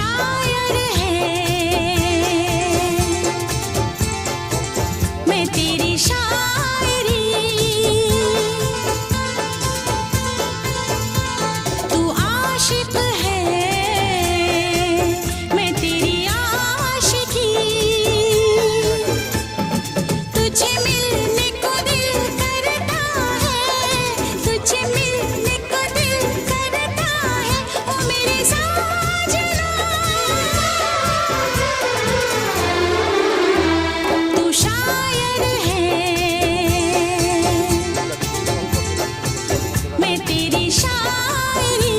शायर है, मैं तेरी शायरी, तू आशिक है, मैं तेरी आशिकी, तुझे मिलने को दिल करता है, तुझे मिलने को दिल करता है, ओ मेरे साजना, तू शायर है, मैं तेरी शायरी।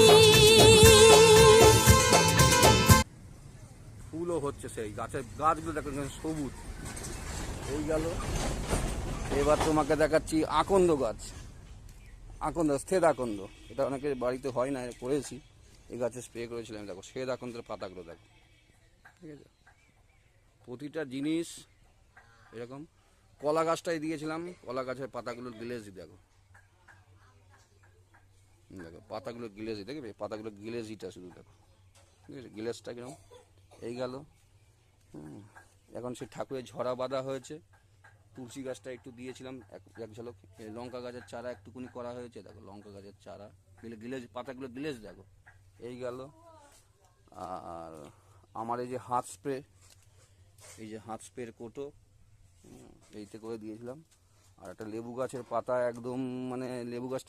ফুলও হচ্ছে, সেই গাছের গাছগুলো দেখো সবুজ। এই গেল, এবার তোমাকে দেখাচ্ছি আকন্দ গাছ। আকন্দ, শ্বেত আকন্দ, এটা অনেকের বাড়িতে হয় না, করেছি। এই গাছে স্প্রে করেছিলাম, দেখো শ্বেত আকন্দের পাতাগুলো দেখো, ঠিক আছে। প্রতিটা জিনিস এরকম। কলা গাছটাই দিয়েছিলাম, কলা গাছের পাতাগুলো গিলেজি দেখো, দেখো পাতাগুলো গিলেজি, দেখবে পাতাগুলো গিলেজিটা শুধু দেখো, ঠিক আছে, গিলেজটা কিরকম। এই গেল। এখন সেই ঠাকুরের ঝরা বাঁধা হয়েছে। তুলসী গাছটা একটু দিয়েছিলাম এক ঝলক। লঙ্কা গাছের চারা একটুকুনি করা হয়েছে, দেখো লঙ্কা গাছের চারা, গিলেজ পাতাগুলো গিলেজ দেখো। এই গেল। আর আমার এই যে হাত স্প্রে, এই যে হাত স্প্রের কোটো, এইতে করে দিয়েছিলাম। আর একটা লেবু গাছের পাতা একদম, মানে লেবু গাছটা